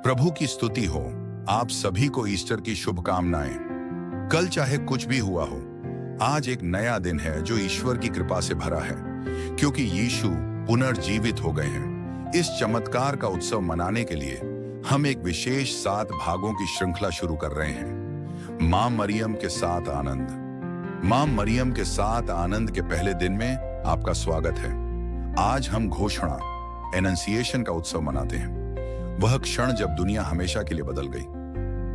प्रभु की स्तुति हो। आप सभी को ईस्टर की शुभकामनाएं। कल चाहे कुछ भी हुआ हो, आज एक नया दिन है जो ईश्वर की कृपा से भरा है, क्योंकि यीशु पुनर्जीवित हो गए हैं। इस चमत्कार का उत्सव मनाने के लिए हम एक विशेष 7 भागों की श्रृंखला शुरू कर रहे हैं। मां मरियम के साथ आनंद। मां मरियम के साथ आनंद के पहले दिन में आपका स्वागत है। आज हम घोषणा एनंसिएशन का उत्सव मनाते हैं, वह क्षण जब दुनिया हमेशा के लिए बदल गई।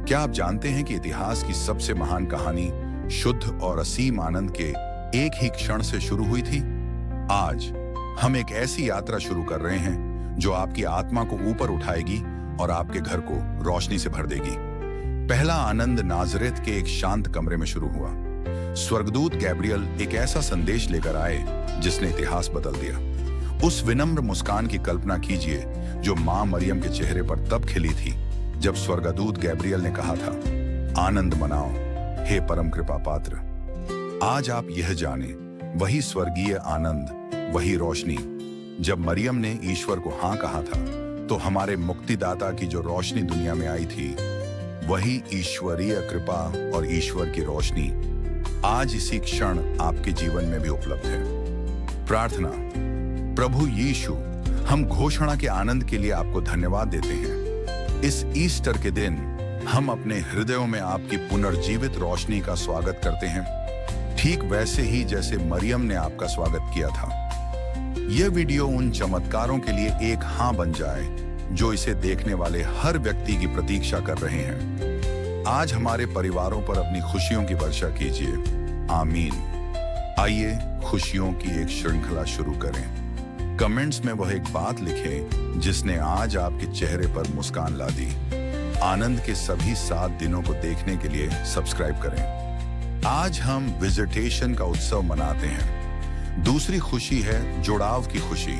क्या आप जानते हैं कि इतिहास की सबसे महान कहानी शुद्ध और असीम आनंद के एक ही क्षण से शुरू हुई थी? आज हम एक ऐसी यात्रा शुरू कर रहे हैं जो आपकी आत्मा को ऊपर उठाएगी और आपके घर को रोशनी से भर देगी। पहला आनंद नाजरेत के एक शांत कमरे में शुरू हुआ। स्वर्गदूत गैब्रियल एक ऐसा संदेश लेकर आए जिसने इतिहास बदल दिया। उस विनम्र मुस्कान की कल्पना कीजिए जो मां मरियम के चेहरे पर तब खिली थी जब स्वर्गदूत गैब्रियल ने कहा था, आनंद मनाओ हे परम कृपा पात्र। आज आप यह जाने, वही स्वर्गीय आनंद, वही रोशनी। जब मरियम ने ईश्वर को हां कहा था तो हमारे मुक्तिदाता की जो रोशनी दुनिया में आई थी, वही ईश्वरीय कृपा और ईश्वर की रोशनी आज इसी क्षण आपके जीवन में भी उपलब्ध है। प्रार्थना। प्रभु यीशु, हम घोषणा के आनंद के लिए आपको धन्यवाद देते हैं। इस ईस्टर के दिन हम अपने हृदयों में आपकी पुनर्जीवित रोशनी का स्वागत करते हैं, ठीक वैसे ही जैसे मरियम ने आपका स्वागत किया था। यह वीडियो उन चमत्कारों के लिए एक हां बन जाए जो इसे देखने वाले हर व्यक्ति की प्रतीक्षा कर रहे हैं। आज हमारे परिवारों पर अपनी खुशियों की वर्षा कीजिए। आमीन। आइए खुशियों की एक श्रृंखला शुरू करें। कमेंट्स में वह एक बात लिखें जिसने आज आपके चेहरे पर मुस्कान ला दी। आनंद के सभी 7 दिनों को देखने के लिए सब्सक्राइब करें। आज हम विजिटेशन का उत्सव मनाते हैं। दूसरी खुशी है जुड़ाव की खुशी।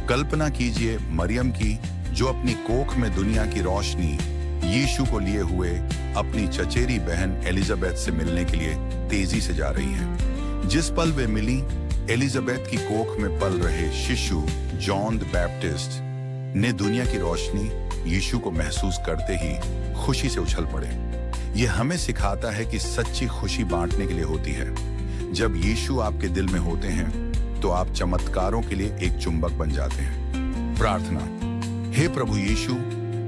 कल्पना कीजिए मरियम की, जो अपनी कोख में दुनिया की रोशनी यीशु को लिए हुए अपनी चचेरी बहन एलिजाबेथ से मिलने के लिए तेजी से जा रही है। जिस पल वे मिली, एलिजाबेथ की कोख में पल रहे शिशु जॉन द बैप्टिस्ट ने दुनिया की रोशनी यीशु को महसूस करते ही खुशी से उछल पड़े। यह हमें सिखाता है कि सच्ची खुशी बांटने के लिए होती है। जब यीशु आपके दिल में होते हैं तो आप चमत्कारों के लिए एक चुंबक बन जाते हैं। प्रार्थना। हे प्रभु यीशु,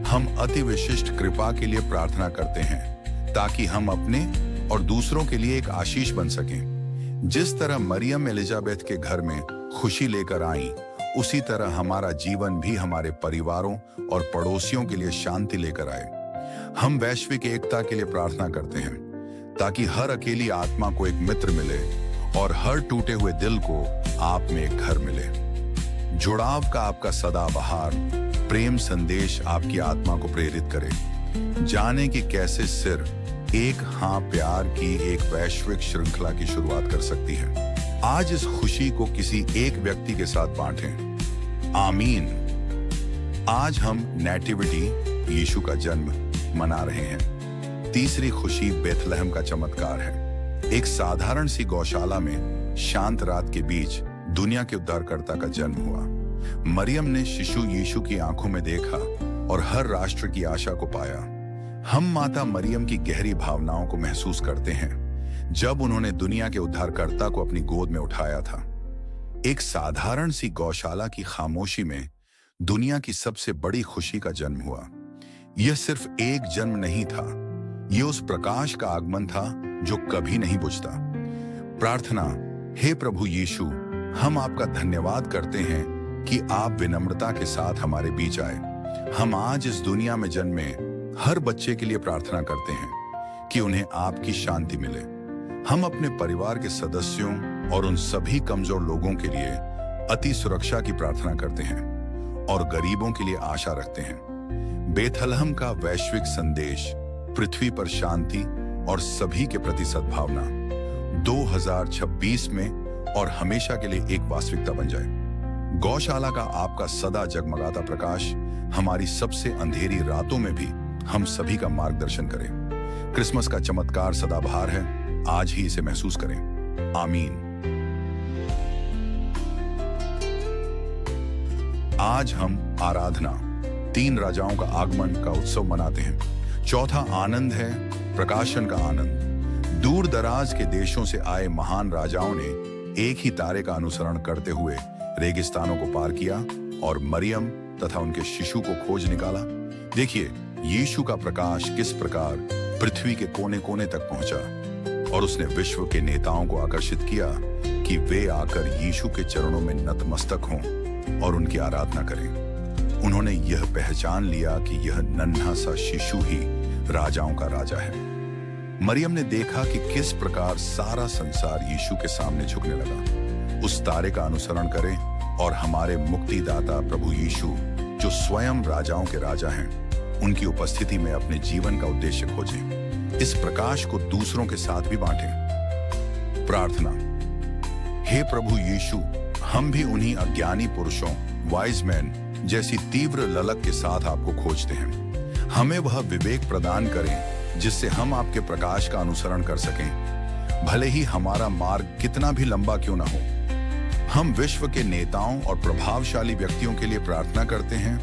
हम अति विशिष्ट कृपा के लिए प्रार्थना करते हैं ताकि हम अपने और दूसरों के लिए एक आशीष बन सकें। जिस तरह मरियम एलिजाबेथ के घर में खुशी लेकर आई, उसी तरह हमारा जीवन भी हमारे परिवारों और पड़ोसियों के लिए शांति लेकर आए। हम वैश्विक एकता के लिए प्रार्थना करते हैं ताकि हर अकेली आत्मा को एक मित्र मिले और हर टूटे हुए दिल को आप में एक घर मिले। जुड़ाव का आपका सदाबहार प्रेम संदेश आपकी आत्मा को प्रेरित करे। जाने कि कैसे सिर्फ एक हां प्यार की एक वैश्विक श्रृंखला की शुरुआत कर सकती है। आज इस खुशी को किसी एक व्यक्ति के साथ बांटें। आमीन। आज हम नेटिविटी, यीशु का जन्म मना रहे हैं। तीसरी खुशी बेथलहम का चमत्कार है। एक साधारण सी गौशाला में शांत रात के बीच दुनिया के उद्धारकर्ता का जन्म हुआ। मरियम ने शिशु यीशु की आंखों में देखा और हर राष्ट्र की आशा को पाया। हम माता मरियम की गहरी भावनाओं को महसूस करते हैं जब उन्होंने दुनिया के उद्धारकर्ता को अपनी गोद में उठाया था। एक साधारण सी गौशाला की खामोशी में दुनिया की सबसे बड़ी खुशी का जन्म हुआ। यह सिर्फ एक जन्म नहीं था, यह उस प्रकाश का आगमन था जो कभी नहीं बुझता। प्रार्थना। हे प्रभु यीशु, हम आपका धन्यवाद करते हैं कि आप विनम्रता के साथ हमारे बीच आए। हम आज इस दुनिया में जन्मे हर बच्चे के लिए प्रार्थना करते हैं कि उन्हें आपकी शांति मिले। हम अपने परिवार के सदस्यों और उन सभी कमजोर लोगों के लिए अति सुरक्षा की प्रार्थना करते हैं और गरीबों के लिए आशा रखते हैं। बेथलहम का वैश्विक संदेश पृथ्वी पर शांति और सभी के प्रति सद्भावना 2026 में और हमेशा के लिए एक वास्तविकता बन जाए। गौशाला का आपका सदा जगमगाता प्रकाश हमारी सबसे अंधेरी रातों में भी हम सभी का मार्गदर्शन करें। क्रिसमस का चमत्कार सदाबहार है, आज ही इसे महसूस करें। आमीन। आज हम आराधना 3 राजाओं का आगमन का उत्सव मनाते हैं। चौथा आनंद है प्रकाशन का आनंद। दूर दराज के देशों से आए महान राजाओं ने एक ही तारे का अनुसरण करते हुए रेगिस्तानों को पार किया और मरियम तथा उनके शिशु को खोज निकाला। देखिए यीशु का प्रकाश किस प्रकार पृथ्वी के कोने कोने तक पहुंचा और उसने विश्व के नेताओं को आकर्षित किया कि वे आकर यीशु के चरणों में नतमस्तक हों और उनकी आराधना करें। उन्होंने यह पहचान लिया कि यह नन्हा सा शिशु ही राजाओं का राजा है। मरियम ने देखा कि किस प्रकार सारा संसार यीशु के सामने झुकने लगा। उस तारे का अनुसरण करें और हमारे मुक्तिदाता प्रभु यीशु, जो स्वयं राजाओं के राजा हैं, उनकी उपस्थिति में अपने जीवन का उद्देश्य खोजें। इस प्रकाश को दूसरों के साथ भी बांटें। प्रार्थना। हे प्रभु यीशु, हम भी उन्हीं अज्ञानी पुरुषों, वाइज मैन जैसी तीव्र ललक के साथ आपको खोजते हैं। हमें वह विवेक प्रदान करें जिससे हम आपके प्रकाश का अनुसरण कर सकें, भले ही हमारा मार्ग कितना भी लंबा क्यों ना हो। हम विश्व के नेताओं और प्रभावशाली व्यक्तियों के लिए प्रार्थना करते हैं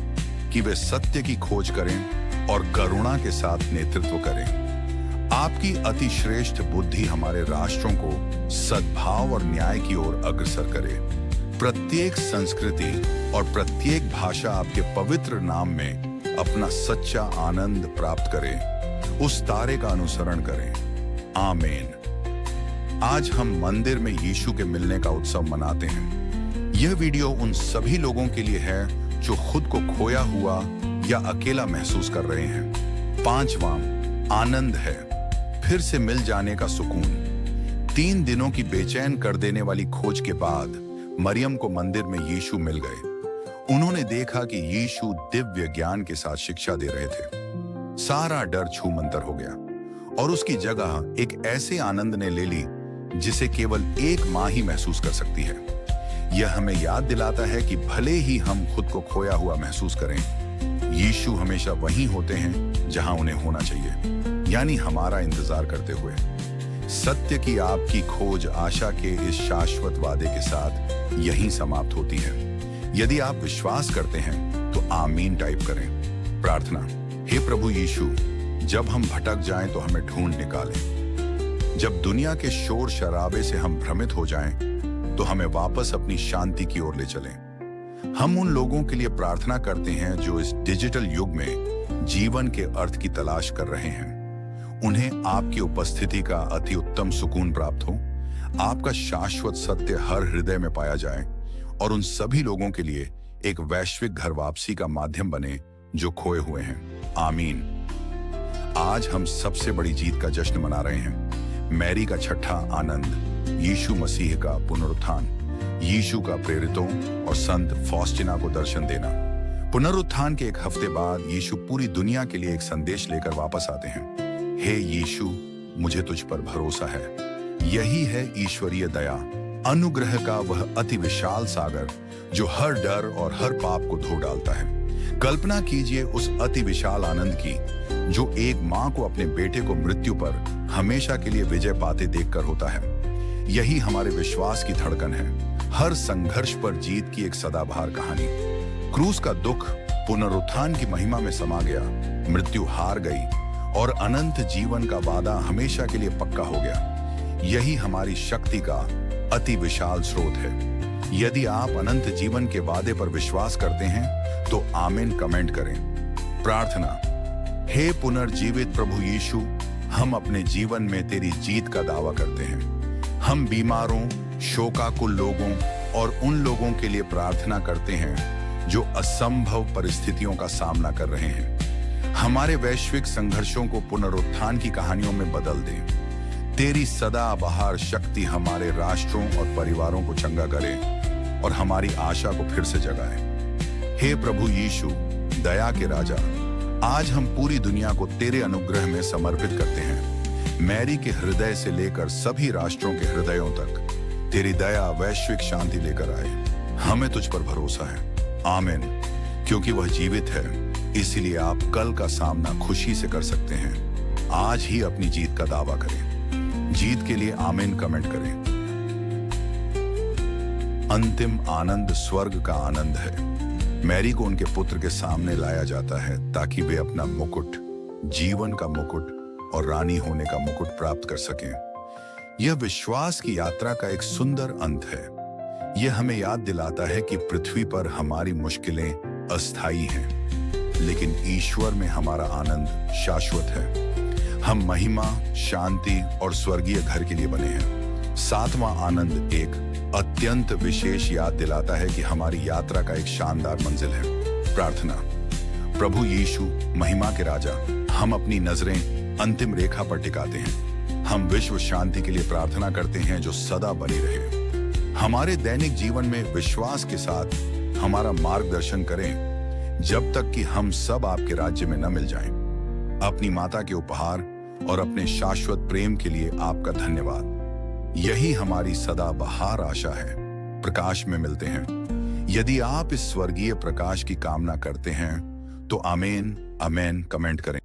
कि वे सत्य की खोज करें और करुणा के साथ नेतृत्व करें। आपकी अति श्रेष्ठ बुद्धि हमारे राष्ट्रों को सद्भाव और न्याय की ओर अग्रसर करे। प्रत्येक संस्कृति और प्रत्येक भाषा आपके पवित्र नाम में अपना सच्चा आनंद प्राप्त करे। उस तारे का अनुसरण करें। आमीन। आज हम मंदिर में यीशु के मिलने का उत्सव मनाते हैं। यह वीडियो उन सभी लोगों के लिए है जो खुद को खोया हुआ या अकेला महसूस कर रहे हैं। 5वां आनंद है फिर से मिल जाने का सुकून। 3 दिनों की बेचैन कर देने वाली खोज के बाद मरियम को मंदिर में यीशु मिल गए। उन्होंने देखा कि यीशु दिव्य ज्ञान के साथ शिक्षा दे रहे थे। सारा डर छूमंतर हो गया और उसकी जगह एक ऐसे आनंद ने ले ली जिसे केवल एक माँ ही महसूस कर सकती है। यह हमें याद दिलाता है कि भले ही हम खुद को खोया हुआ महसूस करें, यीशु हमेशा वहीं होते हैं जहां उन्हें होना चाहिए, यानी हमारा इंतजार करते हुए। सत्य की आपकी खोज आशा के इस शाश्वत वादे के साथ यहीं समाप्त होती है। यदि आप विश्वास करते हैं तो आमीन टाइप करें। प्रार्थना। हे प्रभु यीशु, जब हम भटक जाएं तो हमें ढूंढ निकालें। जब दुनिया के शोर शराबे से हम भ्रमित हो जाएं तो हमें वापस अपनी शांति की ओर ले चलें। हम उन लोगों के लिए प्रार्थना करते हैं जो इस डिजिटल युग में जीवन के अर्थ की तलाश कर रहे हैं। उन्हें आपकी उपस्थिति का अति उत्तम सुकून प्राप्त हो, आपका शाश्वत सत्य हर हृदय में पाया जाए और उन सभी लोगों के लिए एक वैश्विक घर वापसी का माध्यम बने जो खोए हुए हैं। आमीन। आज हम सबसे बड़ी जीत का जश्न मना रहे हैं। मैरी का छठा आनंद, यीशु मसीह का पुनरुत्थान, यीशु का प्रेरितों और संत फॉस्टिना को दर्शन देना। पुनरुत्थान के एक हफ्ते बाद यीशु पूरी दुनिया के लिए एक संदेश लेकर वापस आते हैं। हे यीशु, मुझे तुझ पर भरोसा है। यही है ईश्वरीय दया, अनुग्रह का वह अति विशाल सागर जो हर डर और हर पाप को धो डालता है। कल्पना कीजिए उस अति विशाल आनंद की जो एक माँ को अपने बेटे को मृत्यु पर हमेशा के लिए विजय पाते देखकर होता है। यही हमारे विश्वास की धड़कन है। हर संघर्ष पर जीत की एक सदाबहार कहानी। क्रूस का दुख पुनरुत्थान की महिमा में समा गया, मृत्यु हार गई और अनंत जीवन का वादा हमेशा के लिए पक्का हो गया। यही हमारी शक्ति का अति विशाल स्रोत है। यदि आप अनंत जीवन के वादे पर विश्वास करते हैं तो आमीन कमेंट करें। प्रार्थना। हे पुनर्जीवित प्रभु यीशु, हम अपने जीवन में तेरी जीत का दावा करते हैं। हम बीमारों, शोकाकुल लोगों और उन लोगों के लिए प्रार्थना करते हैं जो असंभव परिस्थितियों का सामना कर रहे हैं। हमारे वैश्विक संघर्षों को पुनरुत्थान की कहानियों में बदल दे। तेरी सदाबहार शक्ति हमारे राष्ट्रों और परिवारों को चंगा करे और हमारी आशा को फिर से जगाए। हे प्रभु यीशु, दया के राजा, आज हम पूरी दुनिया को तेरे अनुग्रह में समर्पित करते हैं। मैरी के हृदय से लेकर सभी राष्ट्रों के हृदयों तक तेरी दया वैश्विक शांति लेकर आए। हमें तुझ पर भरोसा है। आमीन। क्योंकि वह जीवित है, इसीलिए आप कल का सामना खुशी से कर सकते हैं। आज ही अपनी जीत का दावा करें। जीत के लिए आमीन कमेंट करें। अंतिम आनंद स्वर्ग का आनंद है। मैरी को उनके पुत्र के सामने लाया जाता है ताकि वे अपना मुकुट, जीवन का मुकुट और रानी होने का मुकुट प्राप्त कर सकें। यह विश्वास की यात्रा का एक सुंदर अंत है। यह हमें याद दिलाता है कि पृथ्वी पर हमारी मुश्किलें अस्थायी हैं, लेकिन ईश्वर में हमारा आनंद शाश्वत है। हम महिमा, शांति और स्वर्गीय घर के लिए बने हैं। सातवां आनंद एक अत्यंत विशेष याद दिलाता है कि हमारी यात्रा का एक शानदार मंजिल है। प्रार्थना। प्रभु यीशु, महिमा के राजा, हम अपनी नजरें अंतिम रेखा पर टिकाते हैं। हम विश्व शांति के लिए प्रार्थना करते हैं जो सदा बनी रहे। हमारे दैनिक जीवन में विश्वास के साथ हमारा मार्गदर्शन करें जब तक कि हम सब आपके राज्य में न मिल जाएं। अपनी माता के उपहार और अपने शाश्वत प्रेम के लिए आपका धन्यवाद। यही हमारी सदा बहार आशा है। प्रकाश में मिलते हैं। यदि आप इस स्वर्गीय प्रकाश की कामना करते हैं तो आमेन आमेन कमेंट करें।